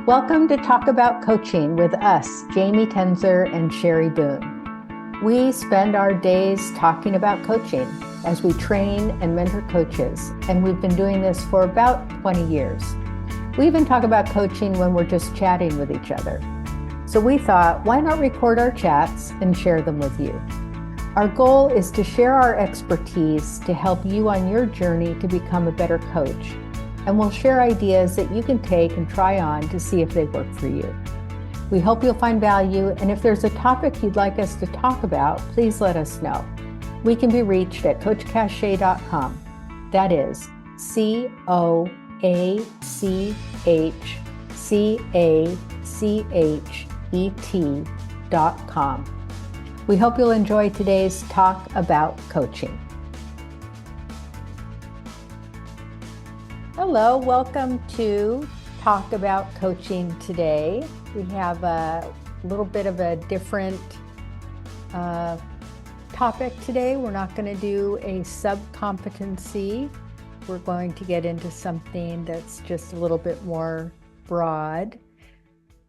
Welcome to Talk About Coaching with us, Jamie Tenzer and Sherry Boone. We spend our days talking about coaching as we train and mentor coaches, and we've been doing this for about 20 years. We even talk about coaching when we're just chatting with each other. So we thought, why not record our chats and share them with you? Our goal is to share our expertise to help you on your journey to become a better coach. And we'll share ideas that you can take and try on to see if they work for you. We hope you'll find value, and if there's a topic you'd like us to talk about, please let us know. We can be reached at coachcachet.com. That is COACHCHET.com. We hope you'll enjoy today's Talk About Coaching. Hello, welcome to Talk About Coaching today. We have a little bit of a different topic today. We're not going to do a sub-competency. We're going to get into something that's just a little bit more broad.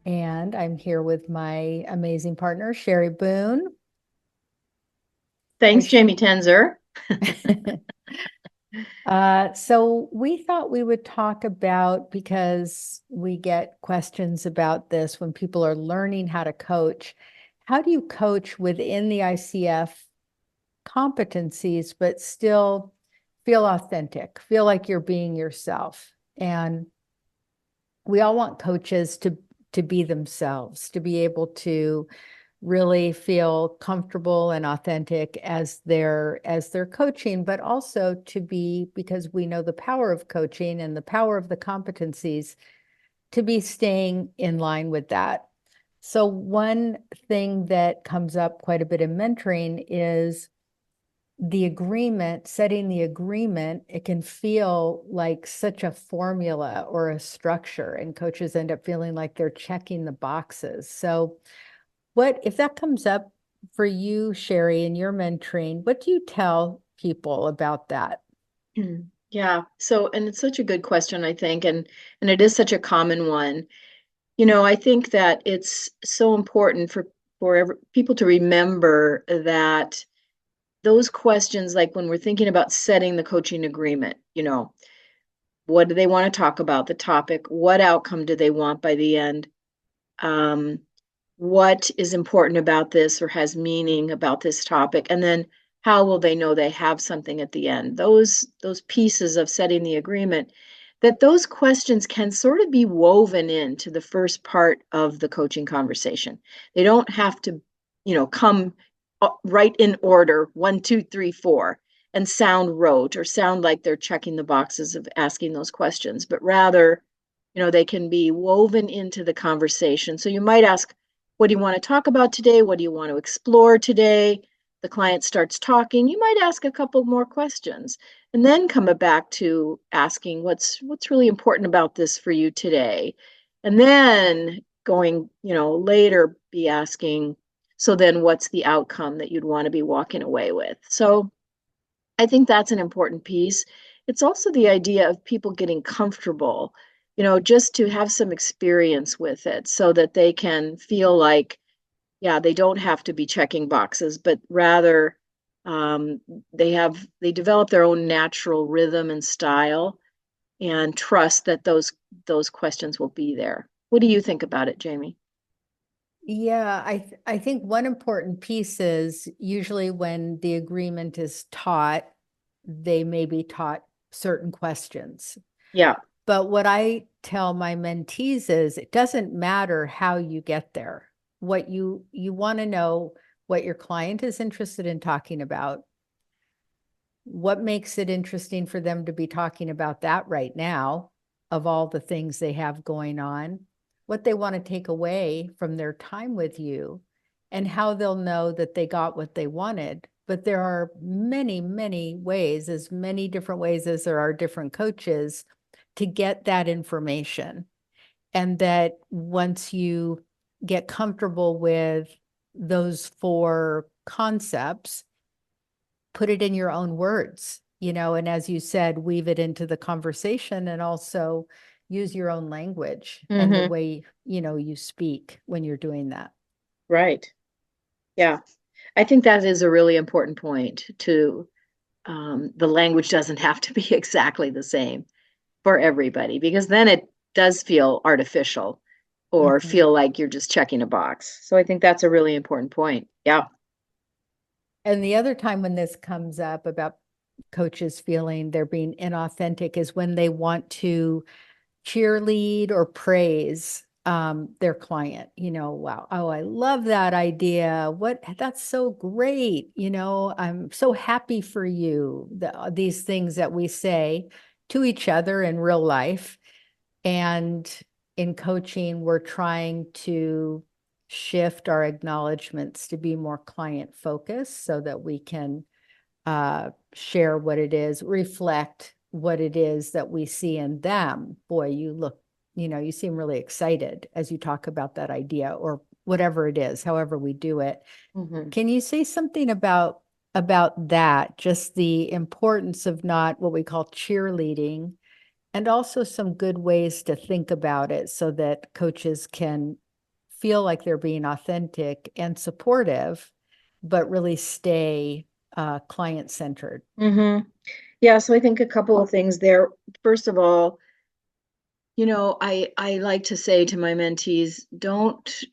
And I'm here with my amazing partner, Sherry Boone. Thanks, Jamie Tenzer. So we thought we would talk about, because we get questions about this when people are learning how to coach, how do you coach within the ICF competencies, but still feel authentic, feel like you're being yourself? And we all want coaches to be themselves, to be able to really feel comfortable and authentic as they're coaching, but also to be, because we know the power of coaching and the power of the competencies, to be staying in line with that. So one thing that comes up quite a bit in mentoring is the agreement, setting the agreement. It can feel like such a formula or a structure, and coaches end up feeling like they're checking the boxes. So what, if that comes up for you, Sherry, in your mentoring, what do you tell people about that? Yeah. So, and it's such a good question, I think, and it is such a common one. You know, I think that it's so important for people to remember that those questions, like when we're thinking about setting the coaching agreement, what do they want to talk about, the topic, what outcome do they want by the end? What is important about this or has meaning about this topic, and then how will they know they have something at the end? Those pieces of setting the agreement, that those questions can sort of be woven into the first part of the coaching conversation. They don't have to, come right in order, 1, 2, 3, 4, and sound rote or sound like they're checking the boxes of asking those questions, but rather, they can be woven into the conversation. So you might ask, what do you want to talk about today? What do you want to explore today? The client starts talking. You might ask a couple more questions and then come back to asking what's really important about this for you today. And then going, later be asking, so then what's the outcome that you'd want to be walking away with? So I think that's an important piece. It's also the idea of people getting comfortable, just to have some experience with it so that they can feel like, yeah, they don't have to be checking boxes, but rather they develop their own natural rhythm and style and trust that those questions will be there. What do you think about it, Jamie? Yeah, I think one important piece is usually when the agreement is taught, they may be taught certain questions. Yeah. But what I tell my mentees is it doesn't matter how you get there. What you want to know what your client is interested in talking about. What makes it interesting for them to be talking about that right now, of all the things they have going on, what they want to take away from their time with you, and how they'll know that they got what they wanted. But there are many, many ways, as many different ways as there are different coaches, to get that information. And that once you get comfortable with those 4 concepts, put it in your own words, and as you said, weave it into the conversation, and also use your own language and the Mm-hmm. way, you speak when you're doing that. Right. Yeah. I think that is a really important point to the language doesn't have to be exactly the same for everybody, because then it does feel artificial or Mhm. feel like you're just checking a box. So I think that's a really important point. Yeah. And the other time when this comes up about coaches feeling they're being inauthentic is when they want to cheerlead or praise their client. Wow, oh, I love that idea. That's so great. I'm so happy for you. These things that we say to each other in real life. And in coaching, we're trying to shift our acknowledgments to be more client focused so that we can share what it is, reflect what it is that we see in them. Boy, you seem really excited as you talk about that idea or whatever it is, however we do it. Mm-hmm. Can you say something about that, just the importance of not what we call cheerleading, and also some good ways to think about it so that coaches can feel like they're being authentic and supportive, but really stay client centered? Mm-hmm. Yeah, so I think a couple of things there. First of all, I like to say to my mentees, don't,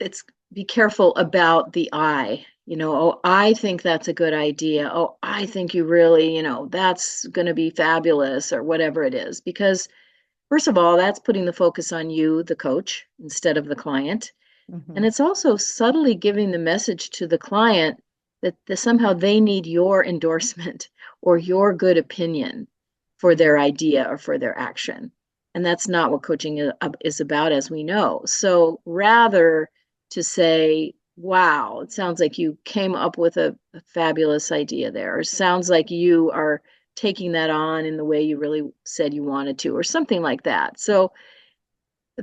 it's be careful about the I. Oh, I think that's a good idea. Oh, I think you really, that's going to be fabulous, or whatever it is. Because first of all, that's putting the focus on you, the coach, instead of the client. And Mhm. it's also subtly giving the message to the client that somehow they need your endorsement or your good opinion for their idea or for their action. And that's not what coaching is about, as we know. So rather to say, wow, it sounds like you came up with a fabulous idea there, or sounds like you are taking that on in the way you really said you wanted to, or something like that. So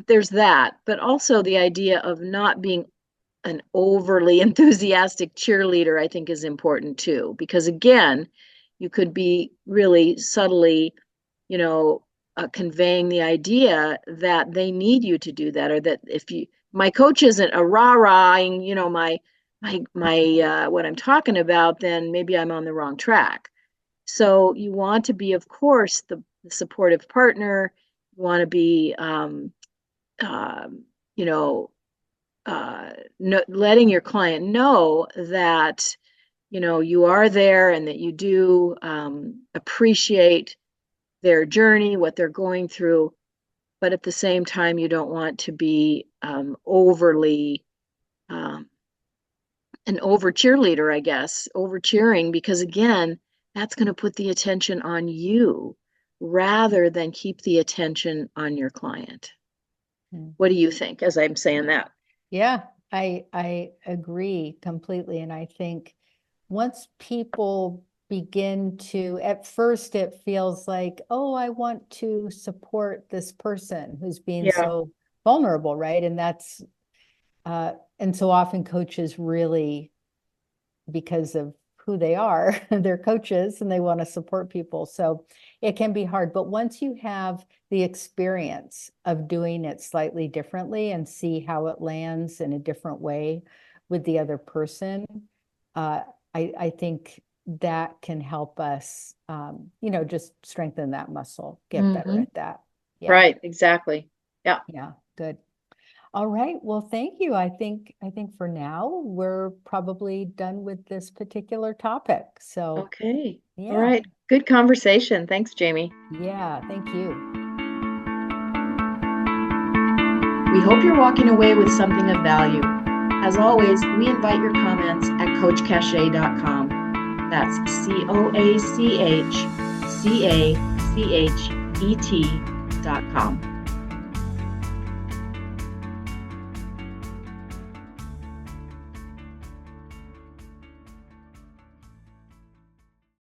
there's that, but also the idea of not being an overly enthusiastic cheerleader, I think, is important too, because again, you could be really subtly, you know, conveying the idea that they need you to do that, or that if you, my coach isn't a rah-rahing, what I'm talking about, then maybe I'm on the wrong track. So you want to be, of course, the supportive partner. You want to be, um, you know, letting your client know that you are there and that you do appreciate their journey, what they're going through, but at the same time you don't want to be overly um, an over cheerleader, I guess, over cheering, because again, that's going to put the attention on you rather than keep the attention on your client. Mm. What do you think as I'm saying that? Yeah, I agree completely. And I think once people begin to, at first it feels like, oh, I want to support this person who's being Yeah. so vulnerable, right? And so often coaches really, because of who they are, they're coaches and they want to support people. So it can be hard. But once you have the experience of doing it slightly differently and see how it lands in a different way with the other person, uh, I think that can help us, just strengthen that muscle, get better Hmm. at that. Yeah. Right, exactly. Yeah. Yeah. Good. All right. Well, thank you. I think for now we're probably done with this particular topic. So, Okay. All yeah. right. Good conversation. Thanks, Jamie. Yeah, thank you. We hope you're walking away with something of value. As always, we invite your comments at coachcachet.com. That's COACHCACHET.com.